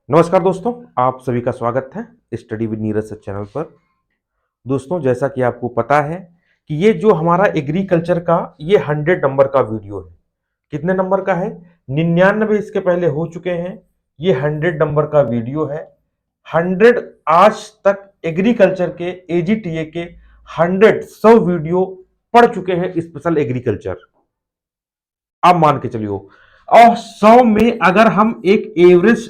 नमस्कार दोस्तों, आप सभी का स्वागत है study with Neeraj sir channel पर। दोस्तों, जैसा कि आपको पता है कि ये जो हमारा एग्रीकल्चर का ये 100 नंबर का वीडियो है। कितने नंबर का है? 99 इसके पहले हो चुके हैं। ये 100 नंबर का वीडियो है। 100 आज तक एग्रीकल्चर के एजीटीए के 100 वीडियो पढ़ चुके हैं स्पेशल एग्रीकल्चर। आप मान के चलिए और 100 में अगर हम एक एवरेज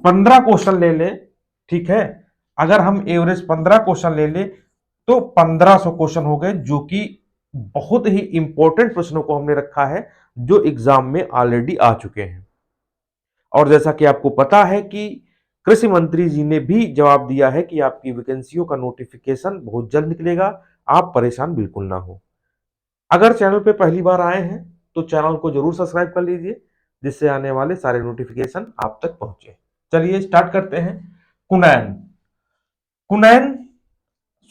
15 क्वेश्चन ले ले, ठीक है, अगर हम एवरेज 15 क्वेश्चन ले ले तो 1500 क्वेश्चन हो गए, जो कि बहुत ही इंपॉर्टेंट प्रश्नों को हमने रखा है जो एग्जाम में ऑलरेडी आ चुके हैं। और जैसा कि आपको पता है कि कृषि मंत्री जी ने भी जवाब दिया है कि आपकी वैकेंसियों का नोटिफिकेशन बहुत जल्द निकलेगा, आप परेशान बिल्कुल ना हो। अगर चैनल पे पहली बार आए हैं तो चैनल को जरूर सब्सक्राइब कर लीजिए, जिससे आने वाले सारे नोटिफिकेशन आप तक पहुंचे। चलिए स्टार्ट करते हैं। कुनैन। कुनैन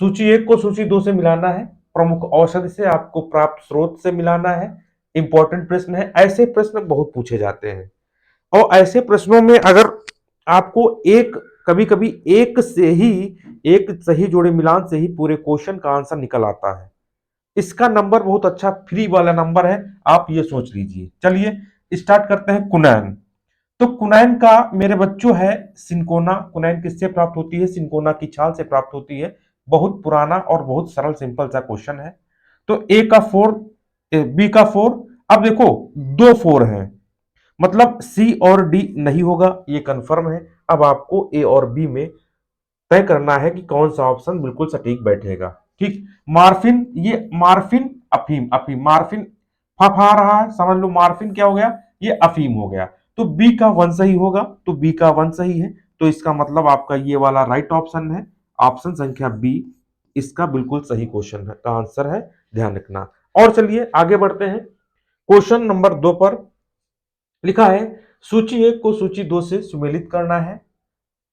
सूची 1 को सूची 2 से मिलाना है, प्रमुख औषधि से आपको प्राप्त स्रोत से मिलाना है। इंपॉर्टेंट प्रश्न है, ऐसे प्रश्न बहुत पूछे जाते हैं और ऐसे प्रश्नों में अगर आपको एक कभी कभी एक से ही एक सही जोड़े मिलान से ही पूरे क्वेश्चन का आंसर निकल आता है। इसका नंबर बहुत अच्छा फ्री वाला नंबर है, आप ये सोच लीजिए। चलिए स्टार्ट करते हैं। कुनैन। तो कुनैन का मेरे बच्चों है सिंकोना। कुनैन किससे प्राप्त होती है? सिंकोना की छाल से प्राप्त होती है। बहुत पुराना और बहुत सरल सिंपल सा क्वेश्चन है। तो ए का 4, बी का 4। अब देखो, दो 4 हैं, मतलब सी और डी नहीं होगा, ये कंफर्म है। अब आपको ए और बी में तय करना है कि कौन सा ऑप्शन बिल्कुल सटीक बैठेगा। ठीक। मार्फिन, ये मार्फिन अफीम, अफीम मार्फिन फफा रहा है, समझ लो मार्फिन क्या हो गया, ये अफीम हो गया। तो बी का 1 सही होगा, तो बी का 1 सही है, तो इसका मतलब आपका ये वाला राइट ऑप्शन है। ऑप्शन संख्या बी इसका बिल्कुल सही क्वेश्चन है, का आंसर है, ध्यान रखना। और चलिए आगे बढ़ते हैं। क्वेश्चन नंबर 2 पर लिखा है सूची 1 को सूची 2 से सुमेलित करना है।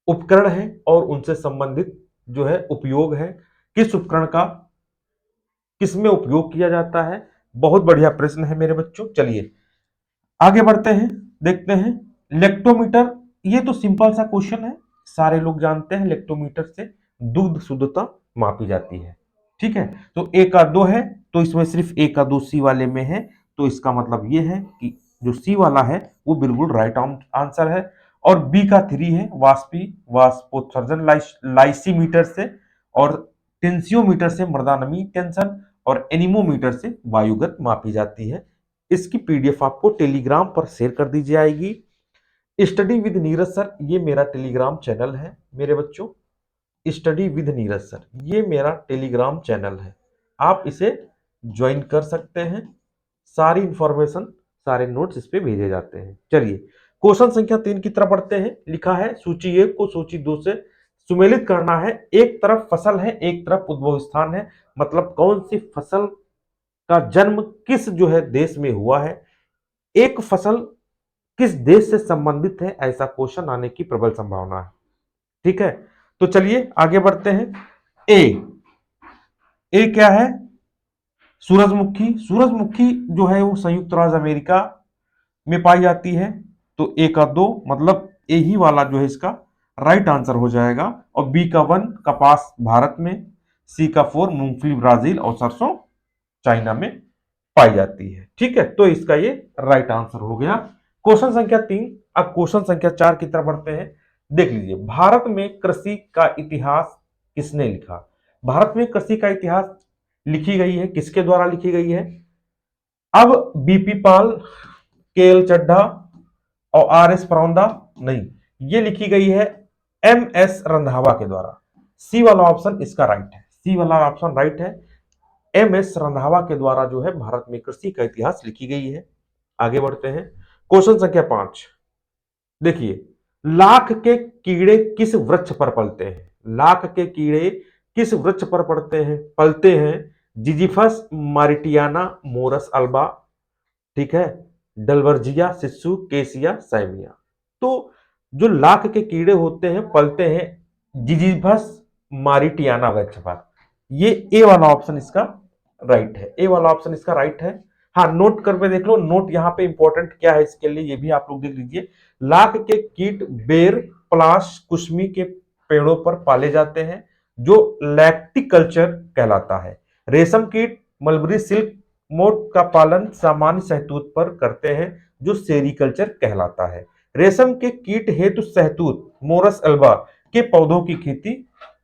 उपकरण है और उनसे संबंधित जो है उपयोग है, किस उपकरण का किसमें उपयोग किया जाता है। बहुत बढ़िया प्रश्न है मेरे बच्चों। चलिए आगे बढ़ते हैं, देखते हैं। लेक्टोमीटर, ये तो सिंपल सा क्वेश्चन है, सारे लोग जानते हैं। लेक्टोमीटर से दुग्ध शुद्धता मापी जाती है। ठीक है, तो ए का 2 है, तो इसमें सिर्फ ए का 2 सी वाले में है, तो इसका मतलब ये है कि जो सी वाला है वो बिल्कुल राइट आंसर है। और बी का 3 है, वाष्पोत्सर्जन लाइसीमीटर से, और टेंसियोमीटर से मृदा नमी टेंशन, और एनीमोमीटर से वायुगत मापी जाती है। इसकी पीडीएफ आपको टेलीग्राम पर शेयर कर दी जाएगी। स्टडी विद नीरज सर, ये मेरा टेलीग्राम चैनल है मेरे बच्चों। स्टडी विद नीरज सर, ये मेरा टेलीग्राम चैनल है, आप इसे ज्वाइन कर सकते हैं। सारी इंफॉर्मेशन, सारे नोट्स इस पे भेजे जाते हैं। चलिए क्वेश्चन संख्या 3 की तरफ बढ़ते हैं। लिखा है सूची 1 को सूची 2 से सुमेलित करना है। एक तरफ फसल है, एक तरफ उद्भव स्थान है, मतलब कौन सी फसल का जन्म किस जो है देश में हुआ है, एक फसल किस देश से संबंधित है, ऐसा क्वेश्चन आने की प्रबल संभावना है। ठीक है, तो चलिए आगे बढ़ते हैं। ए, ए क्या है? सूरजमुखी। सूरजमुखी जो है वो संयुक्त राज्य अमेरिका में पाई जाती है। तो ए का 2 मतलब ए ही वाला जो है इसका राइट आंसर हो जाएगा। और बी का 1 कपास भारत में, सी का 4 मूंगफली ब्राजील, और सरसों चाइना में पाई जाती है। ठीक है, तो इसका ये राइट आंसर हो गया क्वेश्चन संख्या 3। अब क्वेश्चन संख्या 4 की तरफ बढ़ते हैं। देख लीजिए, भारत में कृषि का इतिहास किसने लिखा? भारत में कृषि का इतिहास लिखी गई है, किसके द्वारा लिखी गई है? अब बीपी पाल, के एल चड्ढा और आर एस परौंदा नहीं, ये लिखी गई है एम एस रंधावा के द्वारा। सी वाला ऑप्शन इसका राइट है, सी वाला ऑप्शन राइट है। एम एस रंधावा के द्वारा जो है भारत में कृषि का इतिहास लिखी गई है। आगे बढ़ते हैं। क्वेश्चन संख्या 5 देखिए, लाख के कीड़े किस वृक्ष पर पलते हैं? लाख के कीड़े किस वृक्ष पर पलते हैं? जिजीफस मारिटियाना, मोरस अल्बा, ठीक है, डलवर्जिया, सिस्सू, केसिया, सैमिया। तो जो लाख के कीड़े होते हैं पलते हैं जिजीफस मारिटियाना वृक्ष पर। ये ए वाला ऑप्शन इसका राइट है, ए वाला ऑप्शन इसका राइट है। हाँ, नोट कर पे देख लो, नोट यहाँ पे इंपॉर्टेंट क्या है इसके लिए, ये भी आप लोग देख लीजिए। लाख के कीट बेर, पलाश, कुसमी के पेड़ों पर पाले जाते हैं, जो लैक्टिकल्चर कहलाता है। रेशम कीट मलबरी सिल्क मोट का पालन सामान्य शहतूत पर करते हैं, जो सेरीकल्चर कहलाता है। रेशम के कीट हेतु शहतूत मोरस अल्बा के पौधों की खेती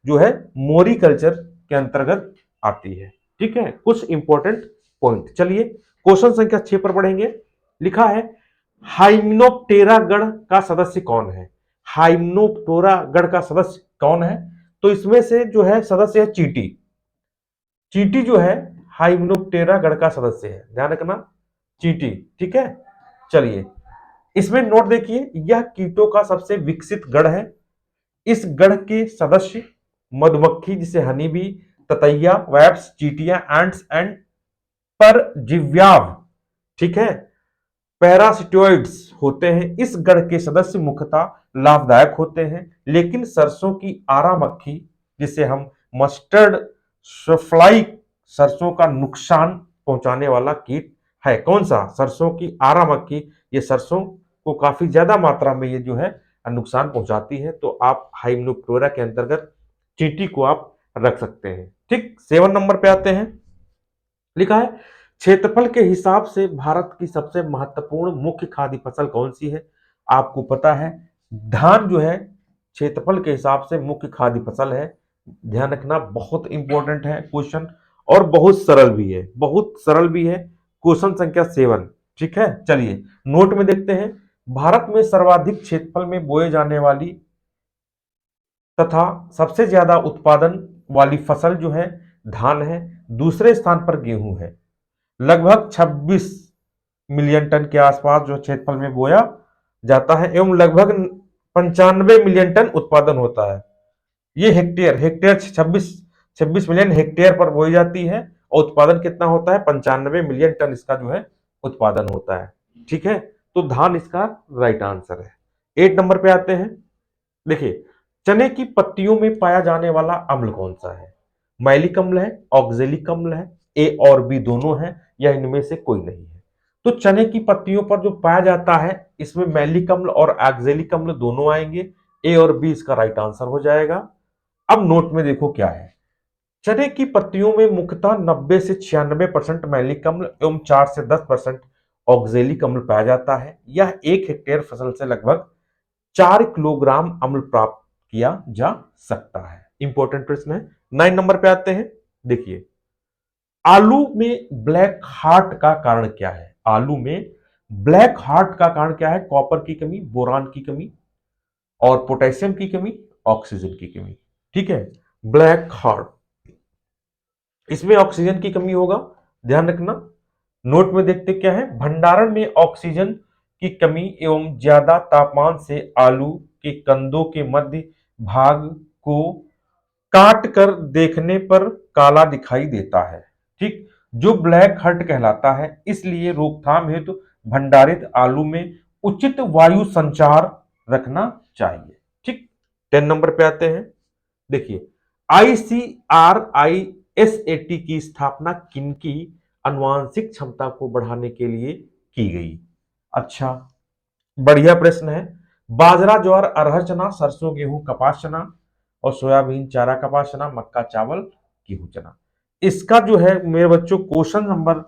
जो है मोरिकल्चर के अंतर्गत आती है। ठीक है, कुछ इंपॉर्टेंट पॉइंट। चलिए क्वेश्चन संख्या 6 पर बढ़ेंगे। लिखा है हाइमेनोप्टेरा गण का सदस्य कौन है? हाइमेनोप्टेरा गण का सदस्य कौन है? तो इसमें से जो है सदस्य है चींटी। चींटी जो है हाइमेनोप्टेरा गण का सदस्य है, ध्यान रखना, चींटी। ठीक है, चलिए इसमें नोट देखिए, यह कीटों का सबसे विकसित गण है। इस गण के सदस्य मधुमक्खी जिसे हनी बी, ततैया, वैप्स, चींटियां, एंट्स एंड परजीव्याव, ठीक है, पैरासिटोइड्स होते हैं। इस गण के सदस्य मुख्यतः लाभदायक होते हैं, लेकिन सरसों की आरा मक्खी जिसे हम मस्टर्ड फ्लाई, सरसों का नुकसान पहुंचाने वाला कीट है। कौन सा? सरसों की आरा मक्खी। ये सरसों को काफी ज्यादा मात्रा में ये जो है नुकसान पहुंचाती है, तो आप हाइमेनोप्टेरा के अंतर्गत चींटी को आप रख सकते हैं। ठीक, 7 नंबर पे आते हैं। लिखा है क्षेत्रफल के हिसाब से भारत की सबसे महत्वपूर्ण मुख्य खाद्य फसल कौन सी है? आपको पता है धान जो है क्षेत्रफल के हिसाब से मुख्य खाद्य फसल है। ध्यान रखना, बहुत इंपॉर्टेंट है क्वेश्चन, और बहुत सरल भी है, बहुत सरल भी है। क्वेश्चन संख्या 7। ठीक है, चलिए नोट में देखते हैं। भारत में सर्वाधिक क्षेत्रफल में बोए जाने वाली तथा सबसे ज्यादा उत्पादन वाली फसल जो है धान है। दूसरे स्थान पर गेहूं है। लगभग 26 मिलियन टन के आसपास जो क्षेत्रफल में बोया जाता है, एवं लगभग 95 मिलियन टन उत्पादन होता है। ये हेक्टेयर हेक्टेयर 26 मिलियन हेक्टेयर पर बोई जाती है, और उत्पादन कितना होता है? 95 मिलियन टन इसका जो है उत्पादन होता है। ठीक है, तो धान इसका राइट आंसर है। 8 नंबर पे आते हैं। देखिए चने की पत्तियों में पाया जाने वाला अम्ल कौन सा है? मैलिक अम्ल है, ऑक्जेलिक अम्ल है, ए और बी दोनों है, या इनमें से कोई नहीं है? तो चने की पत्तियों पर जो पाया जाता है इसमें मैलिक अम्ल और ऑक्जेलिक अम्ल दोनों आएंगे। ए और बी इसका राइट आंसर हो जाएगा। अब नोट में देखो क्या है। चने की पत्तियों में मुख्यतः 90 से 96% मैलिक अम्ल एवं 4 से 10% ऑक्जेलिक अम्ल पाया जाता है। यह 1 हेक्टेयर फसल से लगभग 4 किलोग्राम अम्ल प्राप्त किया जा सकता है। इंपॉर्टेंट प्रश्न है। 9 नंबर पे आते हैं। देखिए आलू में ब्लैक हार्ट का कारण क्या है? आलू में ब्लैक हार्ट का कारण क्या है? कॉपर की कमी, बोरान की कमी, और पोटेशियम की कमी, ऑक्सीजन की कमी। ठीक है, ब्लैक हार्ट, इसमें ऑक्सीजन की कमी होगा, ध्यान रखना। नोट में देखते क्या है। भंडारण में ऑक्सीजन की कमी एवं ज्यादा तापमान से आलू के कंदों के मध्य भाग को काट कर देखने पर काला दिखाई देता है। ठीक, जो ब्लैक हर्ट कहलाता है। इसलिए रोकथाम हेतु भंडारित आलू में उचित वायु संचार रखना चाहिए। ठीक, 10 नंबर पे आते हैं। देखिए ICRISAT की स्थापना किनकी आनुवांशिक क्षमता को बढ़ाने के लिए की गई? अच्छा, बढ़िया प्रश्न है। बाजरा, ज्वार, अरहर, चना, सरसों, गेहूं, कपास, चना, और सोयाबीन, चारा कपास, चना, मक्का, चावल, गेहूं, चना। इसका जो है मेरे बच्चों क्वेश्चन नंबर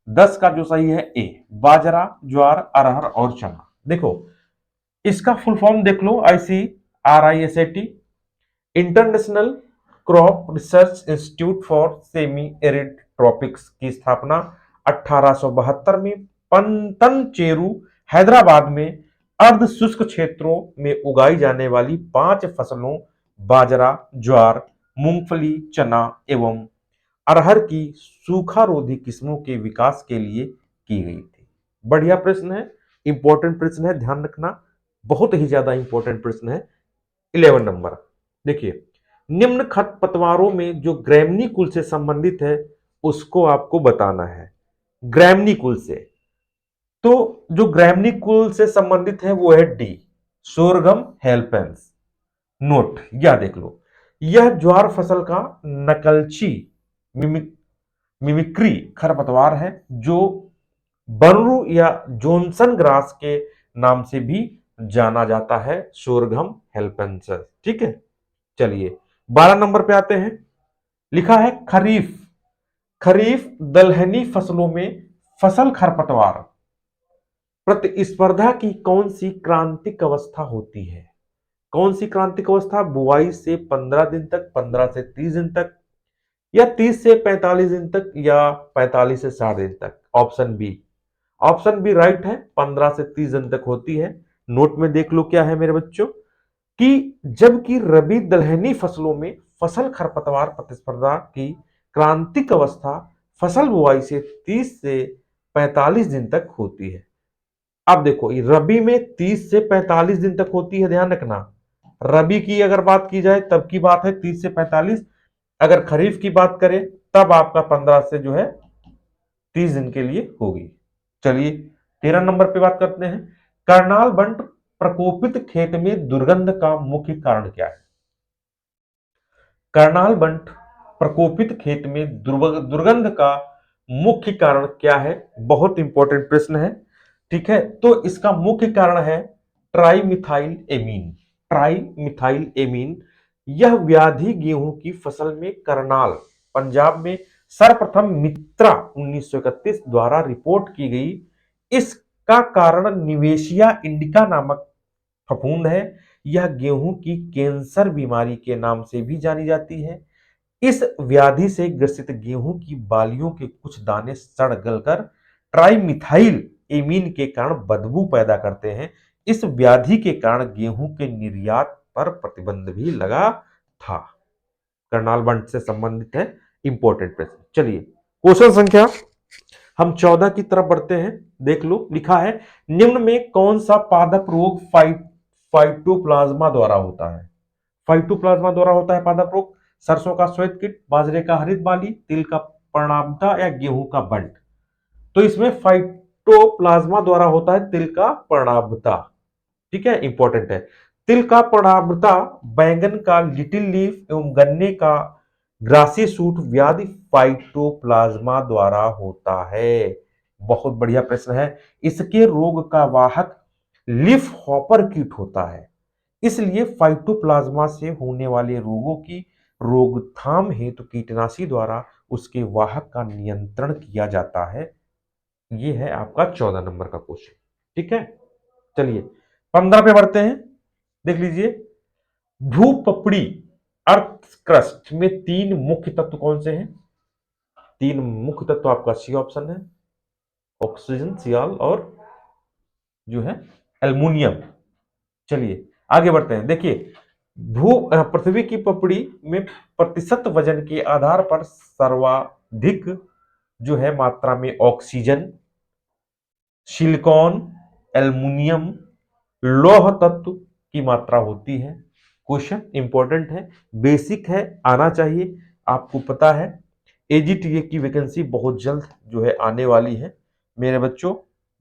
10 का जो सही है ए, बाजरा, ज्वार, अरहर और चना। देखो इसका फुल फॉर्म देख लो, ICRISAT, international crop research institute for semi arid tropics की स्थापना 1872 में पंतनचेरू, हैदराबाद में अर्ध शुष्क क्षेत्रों में उगाई जाने वाली 5 फसलों बाजरा, ज्वार, मूंगफली, चना एवं अरहर की सूखारोधी किस्मों के विकास के लिए की गई थी। बढ़िया प्रश्न है, इंपॉर्टेंट प्रश्न है, ध्यान रखना, बहुत ही ज्यादा इंपॉर्टेंट प्रश्न है। 11 नंबर देखिए, निम्न खरपतवारों में जो ग्रैमनी कुल से संबंधित है उसको आपको बताना है। ग्रैमनी कुल से, तो जो ग्रैमनी कुल से संबंधित है वो है डी, सोरगम हेल्पेंस। नोट या देख लो, यह ज्वार फसल का नकलची मिमिक्री खरपतवार है, जो बर्रू या जॉनसन ग्रास के नाम से भी जाना जाता है सोरघम हेल्पेंसिस। ठीक है, चलिए 12 नंबर पे आते हैं। लिखा है खरीफ। खरीफ दलहनी फसलों में फसल खरपतवार प्रतिस्पर्धा की कौन सी क्रांतिक अवस्था होती है? कौन सी क्रांतिक अवस्था? बुआई से 15 दिन तक, 15 से 30 दिन तक, या 30 से 45 दिन तक, या 45 से 60 दिन तक। Option B. Option B right है, 15 से 30 दिन तक होती है। नोट में देख लो क्या है मेरे बच्चों, कि जबकि रबी दलहनी फसलों में फसल खरपतवार प्रतिस्पर्धा की क्रांतिक अवस्था फसल बुआई से 30 से 45 दिन तक होती है। अब देखो, रबी में 30 से 45 दिन तक होती है, ध्यान रखना। रबी की अगर बात की जाए तब की बात है 30 से 45। अगर खरीफ की बात करें तब आपका 15 से जो है 30 दिन के लिए होगी। चलिए 13 नंबर पे बात करते हैं। करनाल बंट प्रकोपित खेत में दुर्गंध का मुख्य कारण क्या है? करनाल बंट प्रकोपित खेत में दुर्गंध का मुख्य कारण क्या है? बहुत इंपॉर्टेंट प्रश्न है। ठीक है, तो इसका मुख्य कारण है ट्राइमिथाइल एमीन। ट्राइमिथाइल एमीन यह व्याधि गेहूं की फसल में करनाल पंजाब में सर्वप्रथम मित्रा 1931 द्वारा रिपोर्ट की गई। इसका कारण निवेशिया इंडिका नामक फफूंद है। यह गेहूं की कैंसर बीमारी के नाम से भी जानी जाती है। इस व्याधि से ग्रसित गेहूं की बालियों के कुछ दाने सड़ गलकर ट्राइमिथाइल एमीन के कारण बदबू पैदा करते हैं। इस व्याधि के कारण गेहूं के निर्यात पर प्रतिबंध भी लगा था। करनाल बंट से संबंधित है इंपॉर्टेंट प्रश्न। चलिए क्वेश्चन संख्या हम 14 की तरफ बढ़ते हैं। देख लो, लिखा है निम्न में कौन सा पादप रोग फाइटोप्लाज्मा द्वारा होता है? फाइटोप्लाज्मा द्वारा होता है पादप रोग। सरसों का श्वेत कीट, बाजरे का हरित बाली, तिल का पर्णाब्धा, या गेहूं का बंट। तो इसमें फाइटोप्लाज्मा द्वारा होता है तिल का पर्णाब्धा। ठीक है, इंपॉर्टेंट है। तिल का पर्णाब्धा, बैंगन का लिटिल लीफ एवं गन्ने का ग्रासी सूट व्याधि फाइटोप्लाज्मा द्वारा होता है। बहुत बढ़िया प्रश्न है। इसके रोग का वाहक लीफ हॉपर कीट होता है। इसलिए फाइटोप्लाज्मा से होने वाले रोगों की रोकथाम हेतु कीटनाशी द्वारा उसके वाहक का नियंत्रण किया जाता है। यह है आपका 14 नंबर का क्वेश्चन। ठीक है, चलिए 15 पे बढ़ते हैं। देख लीजिए, भूपपड़ी अर्थ क्रस्ट में 3 मुख्य तत्व कौन से हैं? 3 मुख्य तत्व आपका सी ऑप्शन है, ऑक्सीजन, सियाल और जो है एल्युमिनियम। चलिए आगे बढ़ते हैं। देखिए, पृथ्वी की पपड़ी में प्रतिशत वजन के आधार पर सर्वाधिक जो है मात्रा में ऑक्सीजन, सिलिकॉन, एल्युमिनियम, लौह तत्व की मात्रा होती है। क्वेश्चन इंपॉर्टेंट है, बेसिक है, आना चाहिए। आपको पता है एजीटीए की वैकेंसी बहुत जल्द जो है आने वाली है मेरे बच्चों,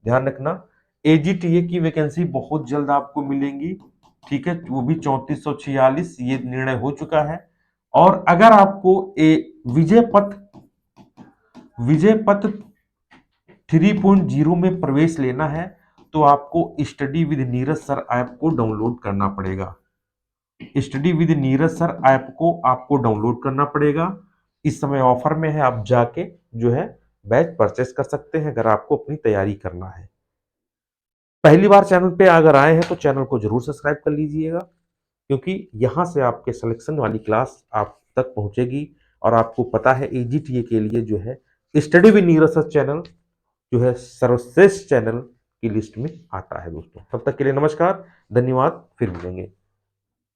ध्यान रखना। एजीटीए की वैकेंसी बहुत जल्द आपको मिलेंगी। ठीक है, वो भी 3446, ये निर्णय हो चुका है। और अगर आपको विजय पथ 3.0 में प्रवेश लेना है तो आपको study with Neeraj sir app को डाउनलोड करना पड़ेगा। Study with Neeraj sir app को आपको डाउनलोड करना पड़ेगा। इस समय ऑफर में है, आप जाके जो है बैच परचेस कर सकते हैं अगर आपको अपनी तैयारी करना है। पहली बार चैनल पे अगर आए हैं तो चैनल को जरूर सब्सक्राइब कर लीजिएगा, क्योंकि यहां से आपके सिलेक्शन वाली क्लास आप तक पहुंचेगी। और आपको पता है एजीटीए के लिए जो है study with Neeraj sir channel जो है सर्वश्रेष्ठ चैनल की लिस्ट में आता है दोस्तों। तब तक के लिए नमस्कार, धन्यवाद, फिर मिलेंगे।